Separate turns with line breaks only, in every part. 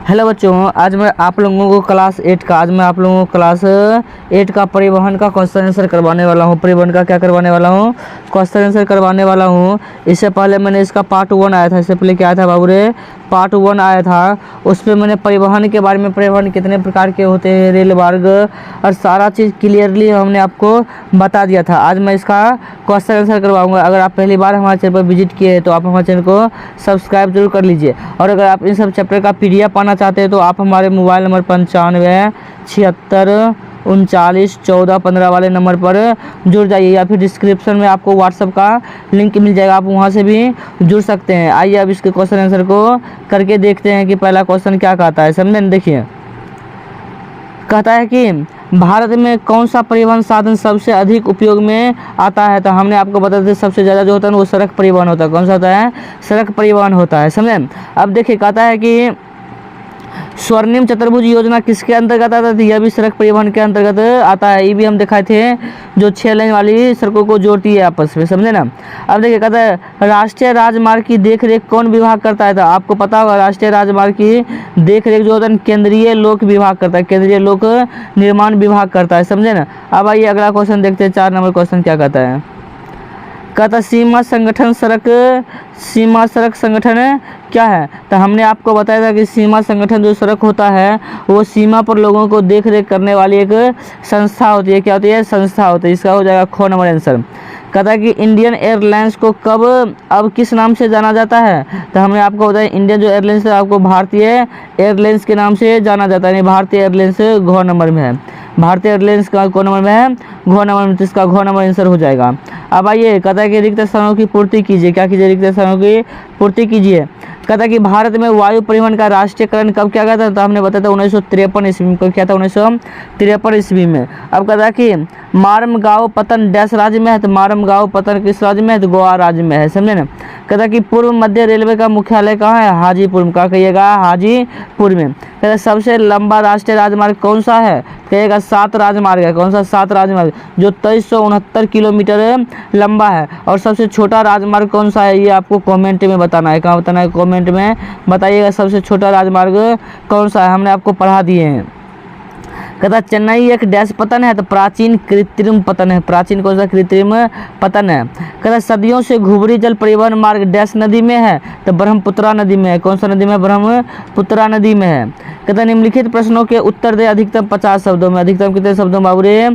Hello बच्चों, आज मैं आप लोगों को क्लास 8 का परिवहन का क्वेश्चन आंसर करवाने वाला हूँ। परिवहन का क्या करवाने वाला हूँ? क्वेश्चन आंसर करवाने वाला हूँ। इससे पहले मैंने इसका पार्ट 1 आया था। इससे पहले क्या आया था बाबू रे? पार्ट 1 आया था। उस पर मैंने परिवहन के बारे में, परिवहन कितने प्रकार के होते हैं, रेल मार्ग और सारा चीज़ क्लियरली हमने आपको बता दिया था। आज मैं इसका क्वेश्चन आंसर करवाऊँगा। अगर आप पहली बार हमारे चैनल पर विजिट किए हैं तो आप हमारे चैनल को सब्सक्राइब जरूर कर लीजिए। और अगर आप इन सब चैप्टर का PDF पाना चाहते हैं तो आप हमारे मोबाइल नंबर 95 76 39 14 15 वाले नंबर पर जुड़ जाइए, या फिर डिस्क्रिप्शन में आपको व्हाट्सएप का लिंक मिल जाएगा, आप वहां से भी जुड़ सकते हैं। आइए अब इसके क्वेश्चन आंसर को करके देखते हैं कि पहला क्वेश्चन क्या कहता है। समझे? देखिए, कहता है कि भारत में कौन सा परिवहन साधन सबसे अधिक उपयोग में आता है। तो हमने आपको बता दें सबसे ज़्यादा जो होता है वो सड़क परिवहन होता है। कौन सा होता है? सड़क परिवहन होता है। समझे? अब देखिए, कहता है कि स्वर्णिम चतुर्भुज योजना किसके अंतर्गत आता है? यह भी सड़क परिवहन के अंतर्गत आता है। ये भी हम दिखाए थे, जो 6 लेन वाली सड़कों को जोड़ती है आपस में। समझे ना? अब देखिए, कहता है राष्ट्रीय राजमार्ग की देखरेख कौन विभाग करता है? तो आपको पता होगा राष्ट्रीय राजमार्ग की देखरेख जो होता है केंद्रीय लोक विभाग करता है, केंद्रीय लोक निर्माण विभाग करता है। समझे ना? अब आइए अगला क्वेश्चन देखते हैं। 4 नंबर क्वेश्चन क्या कहता है? कहता सीमा सड़क संगठन क्या है? तो हमने आपको बताया था कि सीमा संगठन जो सड़क होता है वो सीमा पर लोगों को देख रेख करने वाली एक संस्था होती है। क्या होती है? संस्था होती है। इसका हो जाएगा ख नंबर आंसर। कहता है कि इंडियन एयरलाइंस को कब अब किस नाम से जाना जाता है? तो हमने आपको बताया इंडियन जो एयरलाइंस है आपको भारतीय एयरलाइंस के नाम से जाना जाता है। भारतीय एयरलाइंस घ नंबर में है। भारतीय एयरलाइंस का कौन नंबर में है? घ नंबर में। तो इसका घ नंबर आंसर हो जाएगा। अब आइए, कहता है कि रिक्त स्थानों की पूर्ति कीजिए। क्या कीजिए? रिक्त स्थानों की पूर्ति कीजिए। कहता है कि भारत में वायु परिवहन का राष्ट्रीयकरण कब किया गया था? तो हमने बताया था 1953 ईस्वी में। कब किया था? 1953 ईस्वी में। अब कहता है कि मारमगांव पतन डैश राज्य में है? तो मारमगांव पतन किस राज्य में है? तो गोवा राज्य में है। समझे ना? कहता है कि पूर्व मध्य रेलवे का मुख्यालय कहाँ है? हाजीपुर में। क्या कहिएगा? हाजीपुर में। कहता है सबसे लंबा राष्ट्रीय राजमार्ग कौन सा है? कहिएगा 7 राजमार्ग है। कौन सा? 7 राजमार्ग, जो 2369 किलोमीटर लंबा है। और सबसे छोटा राजमार्ग कौन सा है? ये आपको कमेंट में बताना है। कहाँ बताना है? कमेंट में बताइएगा सबसे छोटा राजमार्ग कौन सा है। हमने आपको पढ़ा दिए हैं। कहता चेन्नई एक डैश पतन है? तो प्राचीन कृत्रिम पतन है। प्राचीन कौन सा? कृत्रिम पतन है। कहता सदियों से घुबरी जल परिवहन मार्ग डैश नदी में है? तो ब्रह्मपुत्रा नदी में है। कौन सा नदी में? ब्रह्मपुत्रा नदी में है। कहता निम्नलिखित प्रश्नों के उत्तर दे अधिकतम 50 शब्दों में। अधिकतम कितने शब्दों में बाबू रे?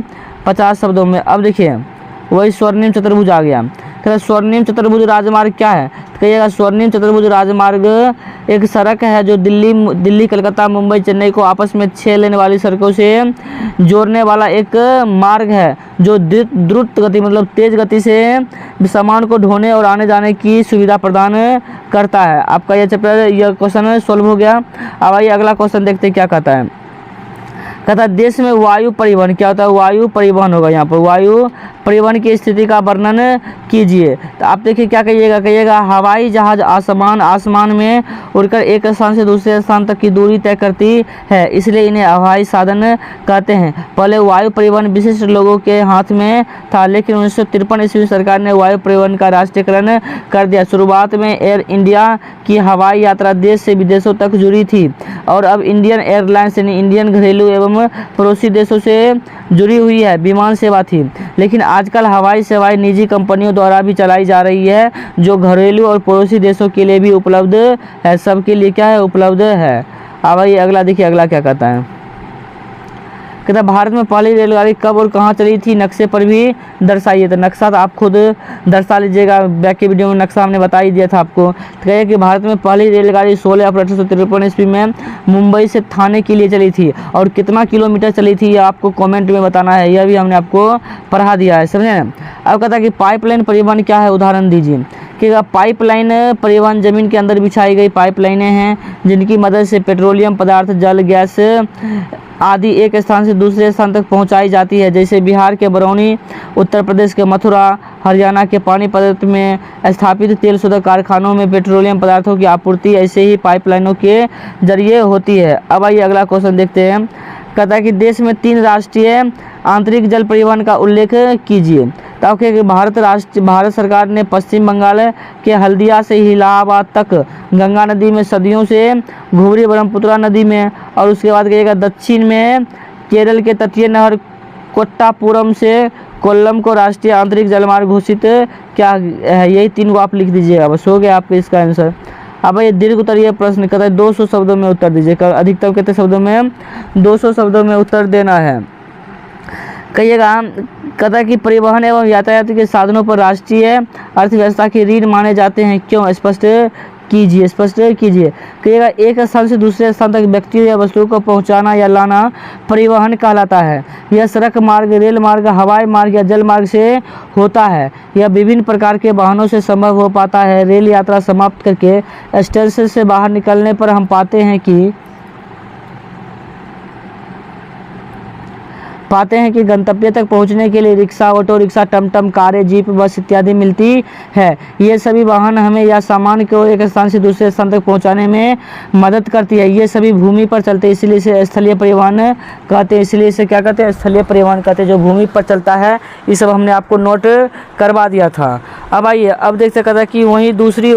50 शब्दों में। अब देखिए, वही स्वर्णिम चतुर्भुज आ गया। कहता स्वर्णिम चतुर्भुज राजमार्ग क्या है? कहिएगा स्वर्णिम चतुर्भुज राजमार्ग एक सड़क है जो दिल्ली कलकत्ता मुंबई चेन्नई को आपस में 6 लेन वाली सड़कों से जोड़ने वाला एक मार्ग है, जो द्रुत गति मतलब तेज गति से सामान को ढोने और आने जाने की सुविधा प्रदान करता है। आपका यह चैप्टर, यह क्वेश्चन सोल्व हो गया। अब आइए अगला क्वेश्चन देखते हैं क्या कहता है। कहता है देश में वायु परिवहन क्या होता है? वायु परिवहन होगा यहाँ पर। वायु परिवहन की स्थिति का वर्णन कीजिए। तो आप देखिए क्या कहिएगा? कहिएगा हवाई जहाज आसमान में उड़कर एक स्थान से दूसरे स्थान तक की दूरी तय करती है, इसलिए इन्हें हवाई साधन कहते हैं। पहले वायु परिवहन विशिष्ट लोगों के हाथ में था, लेकिन 1953 ईस्वी सरकार ने वायु परिवहन का राष्ट्रीयकरण कर दिया। शुरुआत में एयर इंडिया की हवाई यात्रा देश से विदेशों तक जुड़ी थी, और अब इंडियन एयरलाइंस यानी इंडियन घरेलू एवं पड़ोसी देशों से जुड़ी हुई है विमान सेवा थी। लेकिन आजकल हवाई सेवाएं निजी कंपनियों द्वारा भी चलाई जा रही है, जो घरेलू और पड़ोसी देशों के लिए भी उपलब्ध है। सबके लिए क्या है? उपलब्ध है। अब आइए अगला देखिए, अगला क्या कहता है। कहता भारत में पहली रेलगाड़ी कब और कहाँ चली थी? नक्शे पर भी दर्शाइए। तो नक्शा तो आप खुद दर्शा लीजिएगा, बैक के वीडियो में नक्शा हमने बता ही दिया था आपको। तो कहिए कि भारत में पहली रेलगाड़ी 16 अप्रैल 1853 ईस्वी में मुंबई से थाने के लिए चली थी, और कितना किलोमीटर चली थी यह आपको कमेंट में बताना है। यह भी हमने आपको पढ़ा दिया है। समझे? अब कहता है कि पाइपलाइन परिवहन क्या है? उदाहरण दीजिए। कि पाइपलाइन परिवहन जमीन के अंदर बिछाई गई पाइपलाइनें हैं, जिनकी मदद से पेट्रोलियम पदार्थ, जल, गैस आदि एक स्थान से दूसरे स्थान तक पहुंचाई जाती है। जैसे बिहार के बरौनी, उत्तर प्रदेश के मथुरा, हरियाणा के पानीपत में स्थापित तेल शोधक कारखानों में पेट्रोलियम पदार्थों की आपूर्ति ऐसे ही पाइपलाइनों के जरिए होती है। अब आइए अगला क्वेश्चन देखते हैं। कहता है कि देश में 3 राष्ट्रीय आंतरिक जल परिवहन का उल्लेख कीजिए। ताकि भारत सरकार ने पश्चिम बंगाल के हल्दिया से इलाहाबाद तक गंगा नदी में सदियों से, घुघरी ब्रह्मपुत्रा नदी में, और उसके बाद कहिएगा दक्षिण में केरल के तटीय नहर कोट्टापुरम से कोल्लम को राष्ट्रीय आंतरिक जलमार्ग घोषित क्या है। यही 3 को आप लिख दीजिएगा, बस हो गया आपका इसका आंसर। अब ये दीर्घ उत्तरीय प्रश्न कहता है 200 शब्दों में उत्तर दीजिए। अधिकतम कितने शब्दों में? 200 शब्दों में उत्तर देना है। कहिएगा, कहता है कि परिवहन एवं यातायात के साधनों पर राष्ट्रीय अर्थव्यवस्था की रीढ़ माने जाते हैं, क्यों? स्पष्ट कीजिए, स्पष्ट कीजिए। कहिएगा, एक स्थान से दूसरे स्थान तक व्यक्तियों या वस्तुओं को पहुंचाना या लाना परिवहन कहलाता है। यह सड़क मार्ग, रेल मार्ग, हवाई मार्ग या जल मार्ग से होता है। यह विभिन्न प्रकार के वाहनों से संभव हो पाता है। रेल यात्रा समाप्त करके स्टेशन से बाहर निकलने पर हम पाते हैं कि गंतव्य तक पहुंचने के लिए रिक्शा, ऑटो रिक्शा, टमटम, कारें, जीप, बस इत्यादि मिलती है। ये सभी वाहन हमें या सामान को एक स्थान से दूसरे स्थान तक पहुंचाने में मदद करती है। ये सभी भूमि पर चलते हैं, इसलिए इसे स्थलीय परिवहन कहते हैं। इसलिए इसे क्या कहते हैं? स्थलीय परिवहन कहते हैं, जो भूमि पर चलता है। ये सब हमने आपको नोट करवा दिया था। अब आइए, अब देखते कहता है कि वहीं दूसरी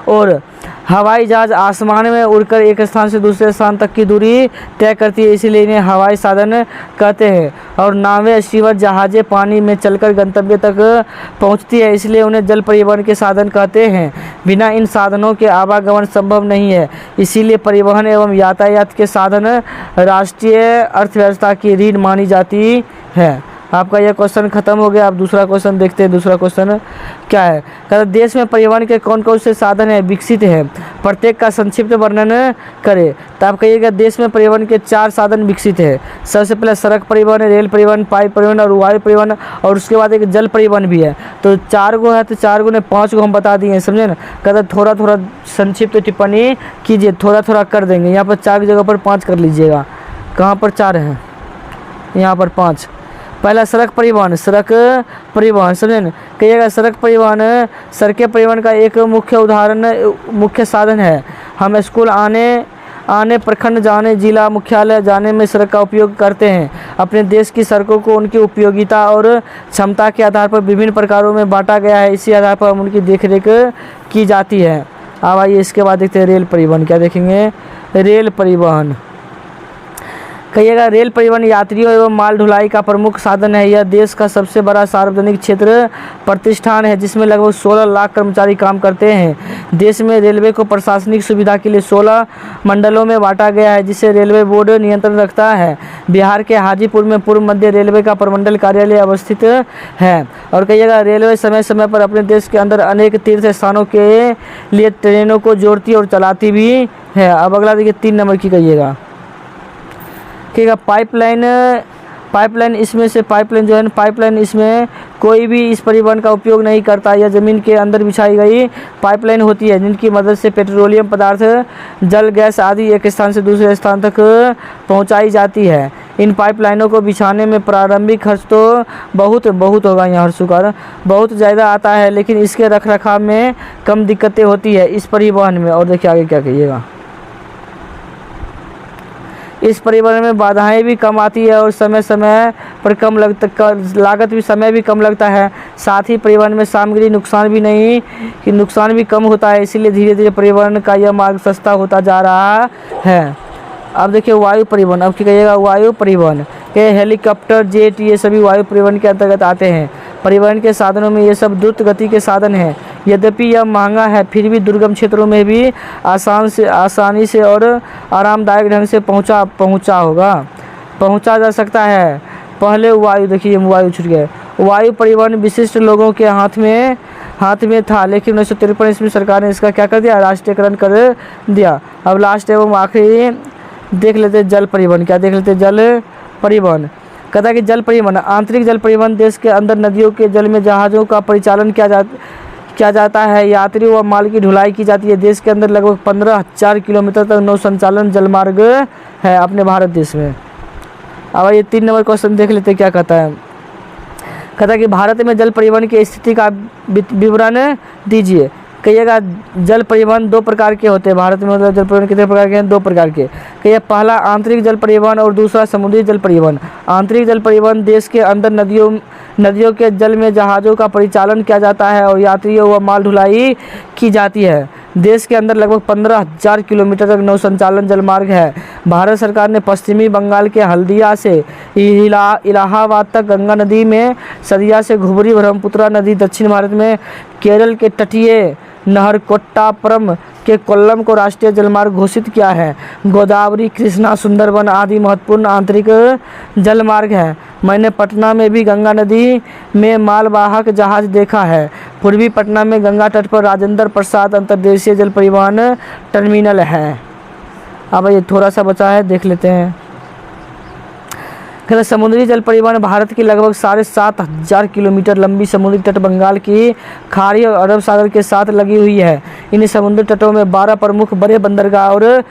ओर हवाई जहाज आसमान में उड़कर एक स्थान से दूसरे स्थान तक की दूरी तय करती है, इसीलिए इन्हें हवाई साधन कहते हैं। और नावें, स्टीमर, जहाजें पानी में चलकर गंतव्य तक पहुंचती है, इसलिए उन्हें जल परिवहन के साधन कहते हैं। बिना इन साधनों के आवागमन संभव नहीं है, इसीलिए परिवहन एवं यातायात के साधन राष्ट्रीय अर्थव्यवस्था की रीढ़ मानी जाती है। आपका यह क्वेश्चन खत्म हो गया। अब दूसरा क्वेश्चन देखते हैं। दूसरा क्वेश्चन क्या है? कहते देश में परिवहन के कौन कौन से साधन है विकसित है, प्रत्येक का संक्षिप्त वर्णन करें। तो आप कहिएगा, देश में परिवहन के 4 साधन विकसित है। सबसे पहले सड़क परिवहन, रेल परिवहन, पाइप परिवहन और वायु परिवहन, और उसके बाद एक जल परिवहन भी है। तो 4 गो है, तो 4 गो ने 5 गो हम बता दिए, समझे ना। कहते थोड़ा थोड़ा संक्षिप्त टिप्पणी कीजिए, थोड़ा थोड़ा कर देंगे। यहाँ पर 4 की जगह पर 5 कर लीजिएगा। कहाँ पर 4 है? यहाँ पर 5। पहला सड़क परिवहन समझे न। कहिएगा, सड़क परिवहन सड़कें परिवहन का एक मुख्य साधन है। हम स्कूल आने, प्रखंड जाने, जिला मुख्यालय जाने में सड़क का उपयोग करते हैं। अपने देश की सड़कों को उनकी उपयोगिता और क्षमता के आधार पर विभिन्न प्रकारों में बांटा गया है। इसी आधार पर उनकी देखरेख की जाती है। अब आइए इसके बाद देखते हैं रेल परिवहन। क्या देखेंगे? रेल परिवहन। कहिएगा, रेल परिवहन यात्रियों एवं माल ढुलाई का प्रमुख साधन है। यह देश का सबसे बड़ा सार्वजनिक क्षेत्र प्रतिष्ठान है, जिसमें लगभग 16 लाख कर्मचारी काम करते हैं। देश में रेलवे को प्रशासनिक सुविधा के लिए 16 मंडलों में बांटा गया है, जिसे रेलवे बोर्ड नियंत्रण रखता है। बिहार के हाजीपुर में पूर्व मध्य रेलवे का प्रमंडल कार्यालय अवस्थित है। और कहिएगा, रेलवे समय समय पर अपने देश के अंदर अनेक तीर्थ स्थानों के लिए ट्रेनों को जोड़ती और चलाती भी है। अब अगला देखिए, 3 नंबर की कहिएगा। कहिएगा, पाइपलाइन इसमें से पाइपलाइन जो है ना, पाइपलाइन इसमें कोई भी इस परिवहन का उपयोग नहीं करता। यह ज़मीन के अंदर बिछाई गई पाइपलाइन होती है, जिनकी मदद से पेट्रोलियम पदार्थ, जल, गैस आदि एक स्थान से दूसरे स्थान तक पहुंचाई जाती है। इन पाइपलाइनों को बिछाने में प्रारंभिक खर्च तो बहुत होगा, यहाँ हर्षुकार बहुत ज़्यादा आता है, लेकिन इसके रखरखाव में कम दिक्कतें होती है इस परिवहन में। और देखिए आगे क्या कहिएगा। इस परिवहन में बाधाएं भी कम आती है और समय पर लागत भी, समय भी कम लगता है। साथ ही परिवहन में सामग्री नुकसान भी कम होता है, इसीलिए धीरे धीरे परिवहन का यह मार्ग सस्ता होता जा रहा है। अब देखिए वायु परिवहन। अब क्या कहिएगा? वायु परिवहन के हेलीकॉप्टर, जेट, ये सभी वायु परिवहन के अंतर्गत आते हैं। परिवहन के साधनों में ये सब द्रुत गति के साधन हैं। यद्यपि यह महंगा है, फिर भी दुर्गम क्षेत्रों में भी आसानी से और आरामदायक ढंग से पहुंचा जा सकता है। पहले वायु, देखिए वायु छूट गया। वायु परिवहन विशिष्ट लोगों के हाथ में था, लेकिन 1953 ईस्वी सरकार ने इसका क्या कर दिया? राष्ट्रीयकरण कर दिया। अब लास्ट एवं आखिरी देख लेते जल परिवहन। क्या देख लेते? जल परिवहन। कहता है कि जल परिवहन, आंतरिक जल परिवहन, देश के अंदर नदियों के जल में जहाज़ों का परिचालन किया जाता है। यात्री व माल की ढुलाई की जाती है। देश के अंदर लगभग 15,000 किलोमीटर तक नौ संचालन जलमार्ग है अपने भारत देश में। अब ये 3 नंबर क्वेश्चन देख लेते क्या कहता है। कहता है कि भारत में जल परिवहन की स्थिति का विवरण दीजिए। कहिएगा जल परिवहन दो प्रकार के होते हैं भारत में, मतलब जल परिवहन कितने प्रकार के हैं? दो प्रकार के। कहिए पहला आंतरिक जल परिवहन और दूसरा समुद्री जल परिवहन। आंतरिक जल परिवहन देश के अंदर नदियों के जल में जहाज़ों का परिचालन किया जाता है और यात्रियों व माल ढुलाई की जाती है। देश के अंदर लगभग 15,000 किलोमीटर तक नौ संचालन जलमार्ग है। भारत सरकार ने पश्चिमी बंगाल के हल्दिया से इलाहाबाद तक गंगा नदी में, सदिया से घुबरी ब्रह्मपुत्रा नदी, दक्षिण भारत में केरल के तटीय नहर कोट्टापुरम के कोल्लम को राष्ट्रीय जलमार्ग घोषित किया है। गोदावरी, कृष्णा, सुंदरबन आदि महत्वपूर्ण आंतरिक जलमार्ग हैं। मैंने पटना में भी गंगा नदी में मालवाहक जहाज देखा है। पूर्वी पटना में गंगा तट पर राजेंद्र प्रसाद अंतर्देशीय जल परिवहन टर्मिनल है। अब ये थोड़ा सा बचा है, देख लेते हैं। समुद्री जल परिवहन भारत की लगभग 7,500 किलोमीटर लंबी समुद्री तट बंगाल की खाड़ी और अरब सागर के साथ लगी हुई है। इन समुद्री तटों में 12 प्रमुख बड़े बंदरगाह और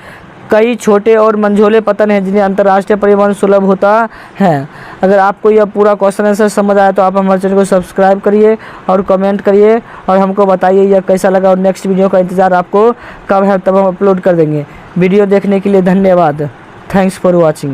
कई छोटे और मंझोले पतन हैं जिन्हें अंतर्राष्ट्रीय परिवहन सुलभ होता है। अगर आपको यह पूरा क्वेश्चन आंसर समझ आया तो आप हमारे चैनल को सब्सक्राइब करिए और कमेंट करिए और हमको बताइए यह कैसा लगा, और नेक्स्ट वीडियो का इंतज़ार आपको कब है तब हम अपलोड कर देंगे। वीडियो देखने के लिए धन्यवाद। Thanks for watching.